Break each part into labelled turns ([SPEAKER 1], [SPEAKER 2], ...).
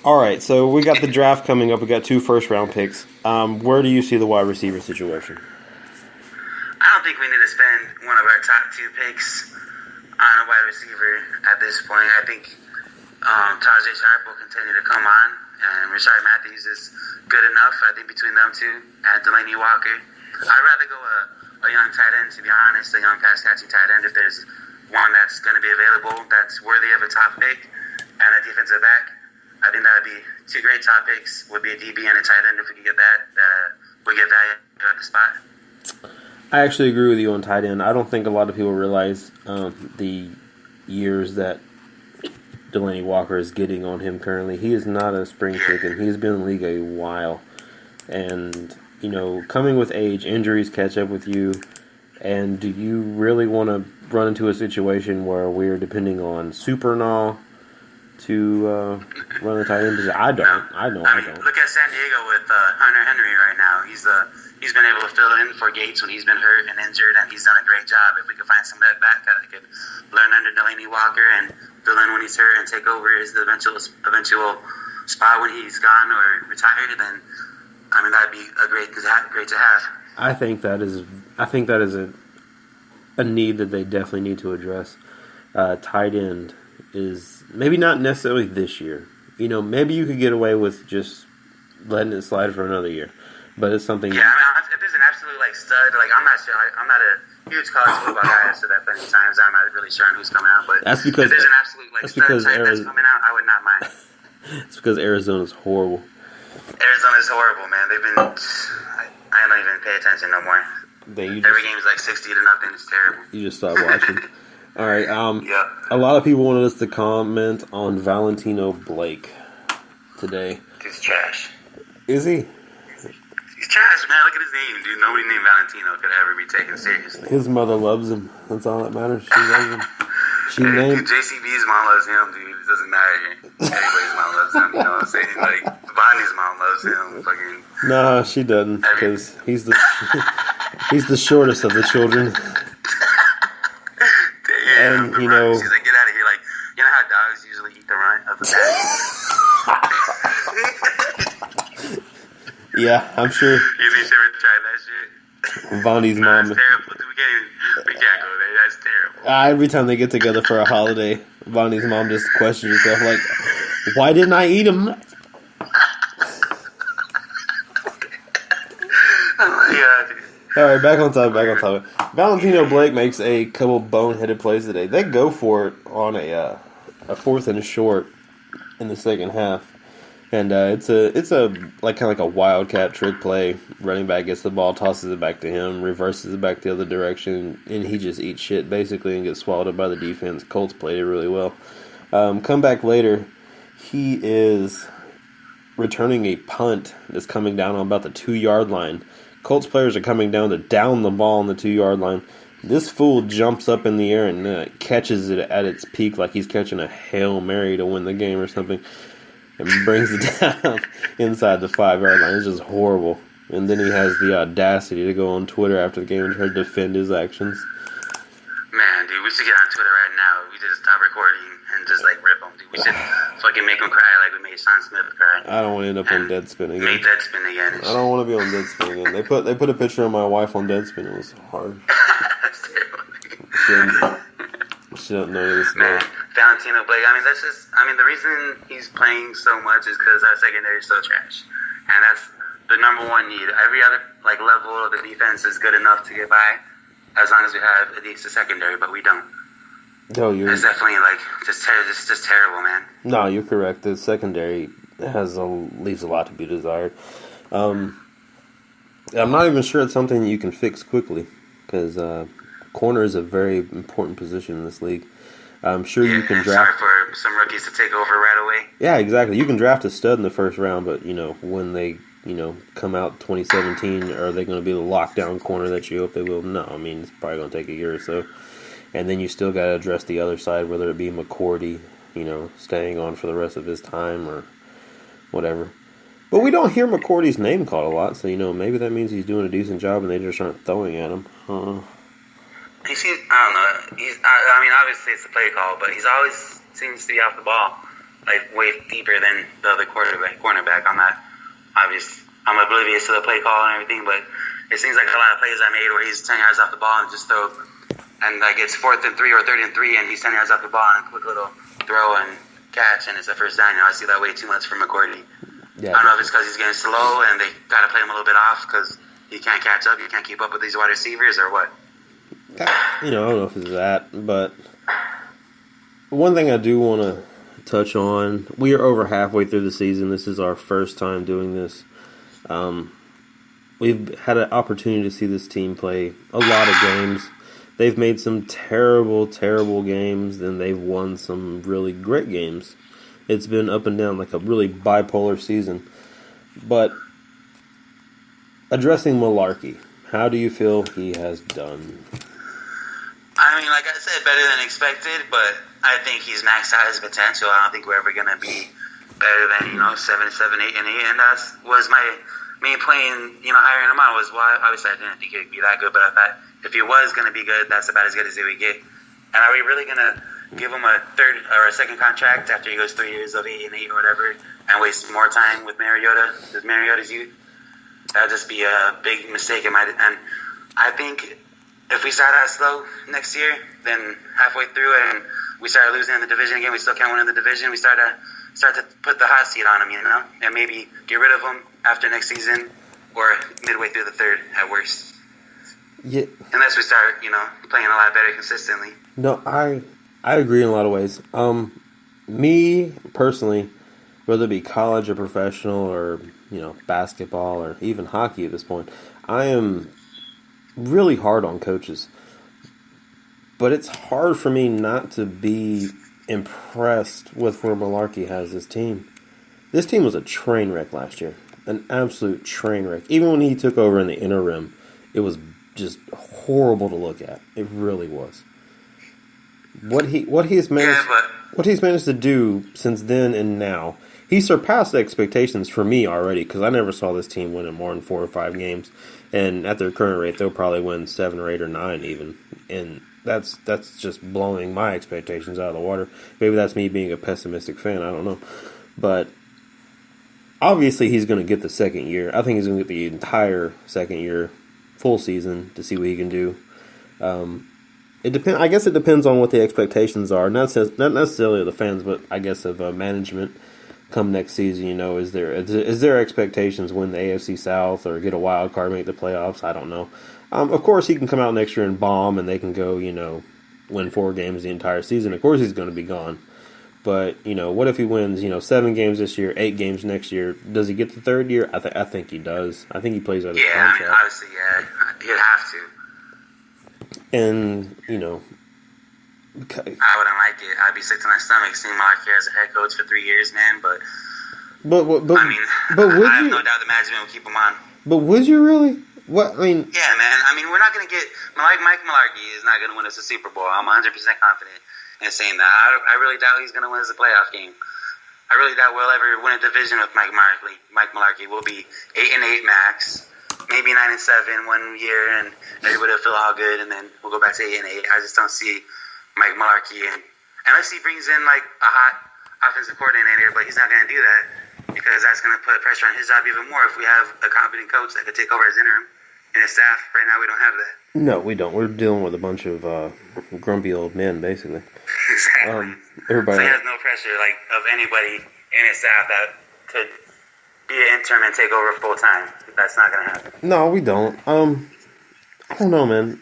[SPEAKER 1] All right, so we got the draft coming up. We got 2 first-round picks. Where do you see the wide receiver situation?
[SPEAKER 2] I don't think we need to spend one of our top 2 picks on a wide receiver at this point. I think Tajay Sharp will continue to come on, and Rashard Matthews is good enough. I think between them two and Delaney Walker, I'd rather go a young tight end, to be honest, a young pass-catching tight end. If there's one that's going to be available that's worthy of a top pick and a defensive back, I think that would be 2 great top picks. Would be a DB and a tight end if we could get that would get value at the spot.
[SPEAKER 1] I actually agree with you on tight end. I don't think a lot of people realize the years that Delaney Walker is getting on him currently. He is not a spring chicken. He's been in the league a while. And, coming with age, injuries catch up with you. And do you really want to run into a situation where we're depending on Supernall to run the tight end position? I don't.
[SPEAKER 2] Look at San Diego with Hunter Henry right now. He's been able to fill in for Gates when he's been hurt and injured, and he's done a great job. If we could find some of that back that could learn under Delaney Walker and fill in when he's hurt and take over his eventual spot when he's gone or retired, then that'd be great to have.
[SPEAKER 1] I think that is a need that they definitely need to address. Tight end is maybe not necessarily this year. Maybe you could get away with just letting it slide for another year, but it's something.
[SPEAKER 2] Yeah, if there's an absolute stud, I'm not sure. I'm not a huge college football guy. I've said that plenty of times. I'm not really sure on who's coming out, but
[SPEAKER 1] that's because
[SPEAKER 2] if there's an absolute stud type that's coming out, I would not mind.
[SPEAKER 1] It's because Arizona's horrible.
[SPEAKER 2] Arizona's horrible, man. They've been. I don't even pay attention no more. Every game's 60-0. It's terrible.
[SPEAKER 1] You just stop watching. All right. A lot of people wanted us to comment on Valentino Blake today.
[SPEAKER 2] He's trash.
[SPEAKER 1] Is he?
[SPEAKER 2] He's trash, man. Look at his name, dude. Nobody named Valentino could ever be taken seriously.
[SPEAKER 1] His mother loves him. That's all that matters. She loves him.
[SPEAKER 2] JCB's mom loves him, dude. It doesn't matter. Everybody's mom loves him. You know what I'm saying? Bonnie's mom loves him. Fucking.
[SPEAKER 1] No, she doesn't, because he's the shortest of the children.
[SPEAKER 2] Damn.
[SPEAKER 1] And
[SPEAKER 2] she's like, get out of here. You know how dogs usually eat the runt of the bag?
[SPEAKER 1] Yeah, I'm sure.
[SPEAKER 2] You think she ever tried that shit?
[SPEAKER 1] Vonnie's mom.
[SPEAKER 2] That's terrible. We can't go there. That's terrible.
[SPEAKER 1] Every time they get together for a holiday, Vonnie's mom just questions herself, why didn't I eat him?
[SPEAKER 2] Oh my god.
[SPEAKER 1] All right, back on topic. Valentino Blake makes a couple boneheaded plays today. They go for it on a 4th and short in the second half, and it's a kind of like a wildcat trick play. Running back gets the ball, tosses it back to him, reverses it back the other direction, and he just eats shit basically and gets swallowed up by the defense. Colts played it really well. Come back later, he is returning a punt that's coming down on about the 2-yard line. Colts players are coming down to down the ball on the 2-yard line. This fool jumps up in the air and catches it at its peak like he's catching a Hail Mary to win the game or something, and brings it down inside the 5-yard line. It's just horrible. And then he has the audacity to go on Twitter after the game and try to defend his actions.
[SPEAKER 2] Man, dude, we should get on Twitter right now. We just stop recording and just rip them, dude. We should fucking make them cry like we made Sean Smith cry.
[SPEAKER 1] I don't want to end up on Deadspin again.
[SPEAKER 2] Make Deadspin again.
[SPEAKER 1] I don't want to be on Deadspin again. They put a picture of my wife on Deadspin. It was hard.
[SPEAKER 2] That's terrible.
[SPEAKER 1] She doesn't know this.
[SPEAKER 2] Man, Valentino Blake. The reason he's playing so much is because our secondary is so trash, and that's the number one need. Every other level of the defense is good enough to get by, as long as we have a decent secondary, but we don't.
[SPEAKER 1] No,
[SPEAKER 2] it's definitely just terrible, man.
[SPEAKER 1] No, you're correct. The secondary leaves a lot to be desired. I'm not even sure it's something you can fix quickly, because corner is a very important position in this league. I'm sure you can draft
[SPEAKER 2] for some rookies to take over right away.
[SPEAKER 1] Yeah, exactly. You can draft a stud in the first round, but when they come out 2017, are they going to be the lockdown corner that you hope they will? No, it's probably going to take a year or so. And then you still got to address the other side, whether it be McCourty, staying on for the rest of his time or whatever. But we don't hear McCourty's name called a lot, so maybe that means he's doing a decent job and they just aren't throwing at him.
[SPEAKER 2] He seems, I don't know. Obviously it's a play call, but he's always seems to be off the ball. like way deeper than the other cornerback. I'm oblivious to the play call and everything, but it seems like a lot of plays I made where he's 10 yards off the ball and just throw, and like it's 4th and 3 or 3rd and 3, and he's 10 yards off the ball and a quick little throw and catch, and it's a first down. I see that way too much from McCourty.
[SPEAKER 1] Yeah,
[SPEAKER 2] I don't know if it's because he's getting slow and they got to play him a little bit off because he can't catch up, he can't keep up with these wide receivers, or what.
[SPEAKER 1] I don't know if it's that, but one thing I do want to touch on, we are over halfway through the season. This is our first time doing this. We've had an opportunity to see this team play a lot of games. They've made some terrible, terrible games, then they've won some really great games. It's been up and down, like a really bipolar season. But addressing Malarkey, how do you feel he has done?
[SPEAKER 2] I mean, like I said, better than expected, but I think he's maxed out his potential. I don't think we're ever going to be better than, 7, 8, and 8. And that was my main point in, hiring him on was, well, obviously I didn't think he would be that good, but I thought if he was going to be good, that's about as good as he would get. And are we really going to give him a third or a second contract after he goes 3 years of 8 and 8 or whatever and waste more time with Mariota's youth? That would just be a big mistake. And I think if we start out slow next year, then halfway through it and we start losing in the division again, we still can't win in the division, we start to put the hot seat on him, and maybe get rid of him after next season or midway through the third at worst.
[SPEAKER 1] Yeah.
[SPEAKER 2] Unless we start, playing a lot better consistently.
[SPEAKER 1] No, I agree in a lot of ways. Me, personally, whether it be college or professional or, basketball or even hockey at this point, I am really hard on coaches. But it's hard for me not to be impressed with where Malarkey has this team. This team was a train wreck last year. An absolute train wreck. Even when he took over in the interim, it was just horrible to look at. It really was. What he's managed to do since then and now, he surpassed expectations for me already, because I never saw this team winning more than 4 or 5 games, and at their current rate, they'll probably win 7 or 8 or 9 even, and that's just blowing my expectations out of the water. Maybe that's me being a pessimistic fan, I don't know, but obviously he's going to get the second year. I think he's going to get the entire second year, full season, to see what he can do. I guess it depends on what the expectations are. Not necessarily of the fans, but I guess of management. Come next season, is there expectations win the AFC South or get a wild card, make the playoffs? I don't know. Of course, he can come out next year and bomb, and they can go, win 4 games the entire season. Of course, he's going to be gone. But what if he wins, 7 games this year, 8 games next year? Does he get the third year? I think he does. I think he plays out his contract.
[SPEAKER 2] Yeah, obviously, yeah, he'd have to.
[SPEAKER 1] And,
[SPEAKER 2] I wouldn't like it. I'd be sick to my stomach seeing Malarkey as a head coach for 3 years, man. But I have no doubt the management will keep him on.
[SPEAKER 1] But would you really? What?
[SPEAKER 2] Yeah, man. We're not going to get Mike Malarkey is not going to win us a Super Bowl. I'm 100% confident in saying that. I really doubt he's going to win us a playoff game. I really doubt we'll ever win a division with Mike Malarkey. We'll be 8 and 8 max. Maybe 9 and 7 1 year, and everybody will feel all good, and then we'll go back to 8 and 8. I just don't see Mike Malarkey unless he brings in like a hot offensive coordinator, but he's not going to do that because that's going to put pressure on his job even more if we have a competent coach that could take over as interim and his staff. Right now, we don't have that.
[SPEAKER 1] No, we don't. We're dealing with a bunch of grumpy old men, basically.
[SPEAKER 2] Exactly.
[SPEAKER 1] Everybody.
[SPEAKER 2] So he has no pressure of anybody in his staff that could be an interim and take over full time. That's not going to happen.
[SPEAKER 1] No, we don't. I don't know, man.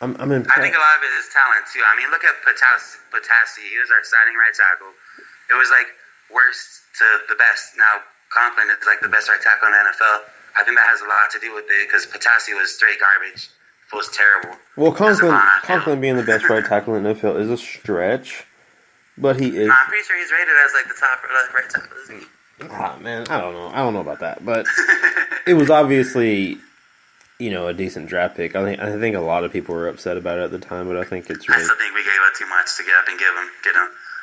[SPEAKER 1] I'm impressed.
[SPEAKER 2] I think a lot of it is talent too. Look at Potassi. He was our starting right tackle. It was like worst to the best. Now Conklin is like the best right tackle in the NFL. I think that has a lot to do with it because Potassi was straight garbage. It was terrible.
[SPEAKER 1] Well, Conklin being the best right tackle in the NFL is a stretch, but he is.
[SPEAKER 2] No, I'm pretty sure he's rated as like the top right tackle, isn't he?
[SPEAKER 1] Man, I don't know. I don't know about that, but it was obviously, a decent draft pick. I think a lot of people were upset about it at the time, but I think it's really.
[SPEAKER 2] I still think we gave up too much to get up and get him.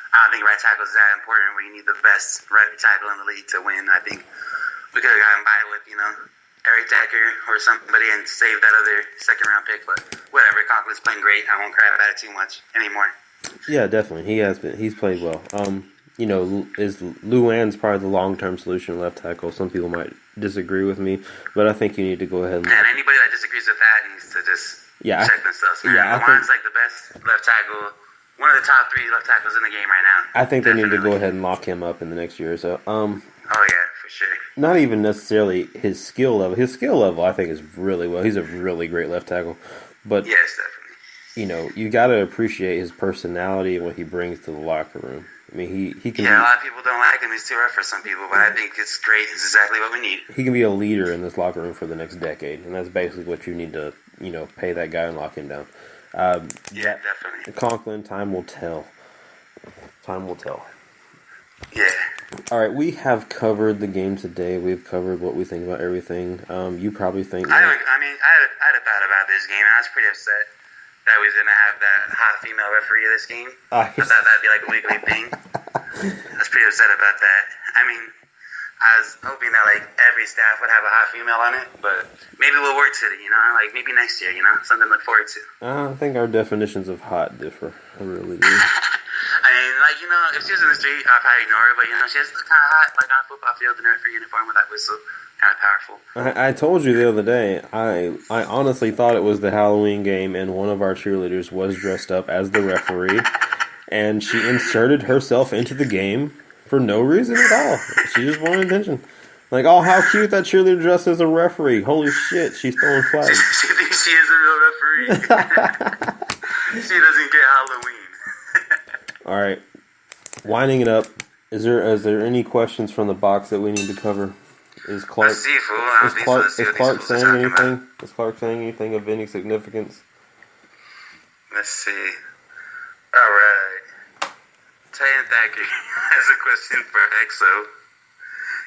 [SPEAKER 2] I don't think right tackle is that important where you need the best right tackle in the league to win. I think we could have gotten by with, Eric Decker or somebody and saved that other second round pick, but whatever. Conklin's playing great. I won't cry about it too much anymore.
[SPEAKER 1] Yeah, definitely. He has been. He's played well. Is Luann's probably the long-term solution at left tackle. Some people might disagree with me, but I think you need to go ahead and...
[SPEAKER 2] And anybody that disagrees with that needs to just check themselves, man. Luann's like the best left tackle, one of the top 3 left tackles in the game right now.
[SPEAKER 1] I think they need to go ahead and lock him up in the next year or so.
[SPEAKER 2] Oh, yeah, for sure.
[SPEAKER 1] Not even necessarily his skill level. His skill level, I think, is really well. He's a really great left tackle. But,
[SPEAKER 2] yes, definitely.
[SPEAKER 1] You got to appreciate his personality and what he brings to the locker room. I mean, he can.
[SPEAKER 2] Yeah, a lot of people don't like him. He's too rough for some people, but I think it's great. It's exactly what we need.
[SPEAKER 1] He can be a leader in this locker room for the next decade, and that's basically what you need to, pay that guy and lock him down.
[SPEAKER 2] Yeah, definitely.
[SPEAKER 1] Conklin, time will tell. Time will tell.
[SPEAKER 2] Yeah.
[SPEAKER 1] All right, we have covered the game today. We've covered what we think about everything. You probably think...
[SPEAKER 2] I had a thought about this game, and I was pretty upset that we was going to have that hot female referee this game. I thought that'd be like a weekly thing. I was pretty upset about that. I mean, I was hoping that like every staff would have a hot female on it, but maybe we'll work to it, like maybe next year, something to look forward to.
[SPEAKER 1] I think our definitions of hot differ. I really do.
[SPEAKER 2] I mean, if she was in the street, I'd probably ignore her, but she just looks kind of hot, like on a football field in her referee uniform with that whistle. Kind of powerful.
[SPEAKER 1] I told you the other day, I honestly thought it was the Halloween game and one of our cheerleaders was dressed up as the referee and she inserted herself into the game for no reason at all. She just wanted attention. Like, oh, how cute that cheerleader dressed as a referee. Holy shit, she's throwing flags.
[SPEAKER 2] She thinks she is a real referee. She doesn't get Halloween.
[SPEAKER 1] All right, winding it up. Is there any questions from the box that we need to cover? Is Clark saying anything? Is Clark saying anything of any significance?
[SPEAKER 2] Let's see. All right. Tayan Thacker has a question for EXO.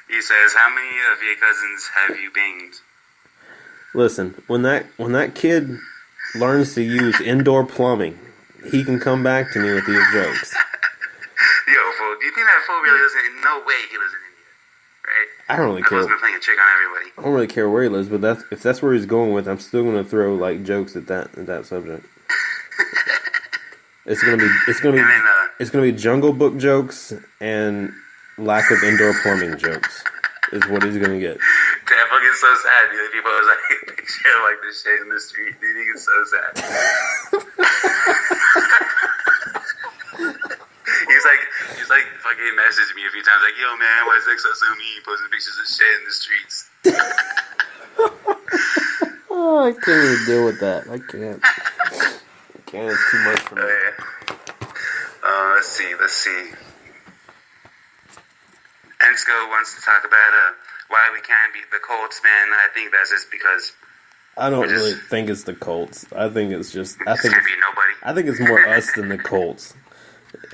[SPEAKER 2] He says, "How many of your cousins have you banged?"
[SPEAKER 1] Listen, when that kid learns to use indoor plumbing, he can come back to me with these jokes.
[SPEAKER 2] Yo, fool, do you think that fool really lives in? No way he lives in India, right?
[SPEAKER 1] I don't really care.
[SPEAKER 2] He's been playing a trick on everybody.
[SPEAKER 1] I don't really care where he lives, but if that's where he's going with, I'm still going to throw like jokes at that subject. It's gonna be Jungle Book jokes and lack of indoor plumbing jokes is what he's gonna get.
[SPEAKER 2] That fucking so sad, dude. People was like share like this shit in the street, dude. He gets so sad. He's like fucking messaged me a few times like, yo man, why is EXO so mean posting pictures of shit in the streets?
[SPEAKER 1] Oh, I can't even deal with that. I can't. It's too much for me.
[SPEAKER 2] Let's see. Ensko wants to talk about why we can't beat the Colts, man. I think that's just because
[SPEAKER 1] I don't really think it's the Colts. I think it's just
[SPEAKER 2] can't beat nobody.
[SPEAKER 1] I think it's more us than the Colts.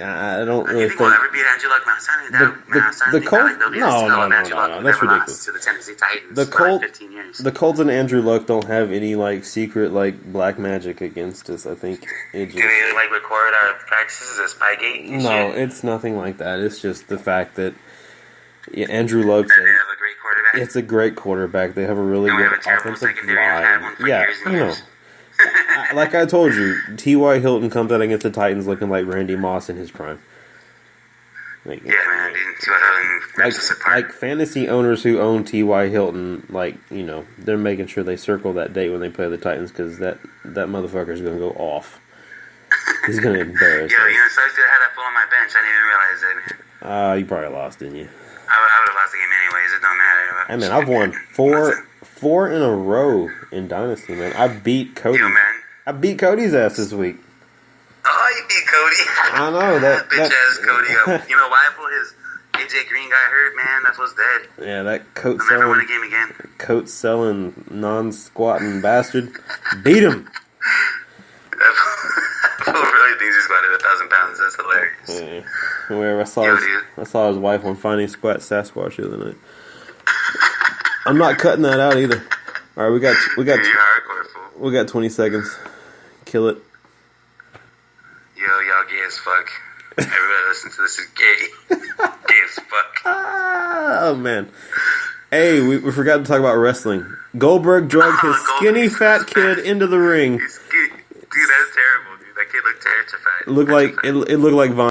[SPEAKER 1] I don't really think
[SPEAKER 2] we'll ever beat Andrew Luck.
[SPEAKER 1] The Colts. No. That's ridiculous.
[SPEAKER 2] To the Tennessee Titans
[SPEAKER 1] the Colts.
[SPEAKER 2] 15 years.
[SPEAKER 1] The Colts and Andrew Luck don't have any like secret like black magic against us. I think it just.
[SPEAKER 2] Do they like record our practices as Spygate?
[SPEAKER 1] No, it's nothing like that. It's just the fact that Andrew Luck's
[SPEAKER 2] they have a great quarterback.
[SPEAKER 1] It's a great quarterback. They have a really good offensive line.
[SPEAKER 2] Yeah,
[SPEAKER 1] I know. Like I told you, T.Y. Hilton comes out against the Titans looking like Randy Moss in his prime.
[SPEAKER 2] Like, yeah, man.
[SPEAKER 1] Like fantasy owners who own T.Y. Hilton, they're making sure they circle that date when they play the Titans because that motherfucker's going to go off. He's going to embarrass us.
[SPEAKER 2] Yo, so I had that fool on my bench. I didn't even realize it, man.
[SPEAKER 1] You probably lost, didn't you?
[SPEAKER 2] I would have lost the game anyways. It don't matter.
[SPEAKER 1] Hey, man, I've won four in a row in Dynasty, man. I beat Cody.
[SPEAKER 2] Yo, man.
[SPEAKER 1] I beat Cody's ass this week.
[SPEAKER 2] Oh, you beat Cody.
[SPEAKER 1] I know that
[SPEAKER 2] bitch-ass Cody. You know why? His AJ Green got hurt, man. That was dead.
[SPEAKER 1] Yeah, that coat
[SPEAKER 2] selling. Never won a game again.
[SPEAKER 1] Coat selling, non-squatting bastard. Beat him.
[SPEAKER 2] That fool really thinks he's squatted 1,000 pounds. That's hilarious.
[SPEAKER 1] Yeah. Where I saw his wife on Finding Squat Sasquatch the other night. I'm not cutting that out either. All right, we got 20 seconds. Kill it.
[SPEAKER 2] Yo, y'all gay as fuck. Everybody listen to this is gay. Gay as fuck.
[SPEAKER 1] Oh man. Hey, we forgot to talk about wrestling. Goldberg dragged his skinny fat kid into the ring.
[SPEAKER 2] Dude, that's terrible, dude. That kid looked terrified.
[SPEAKER 1] looked like Von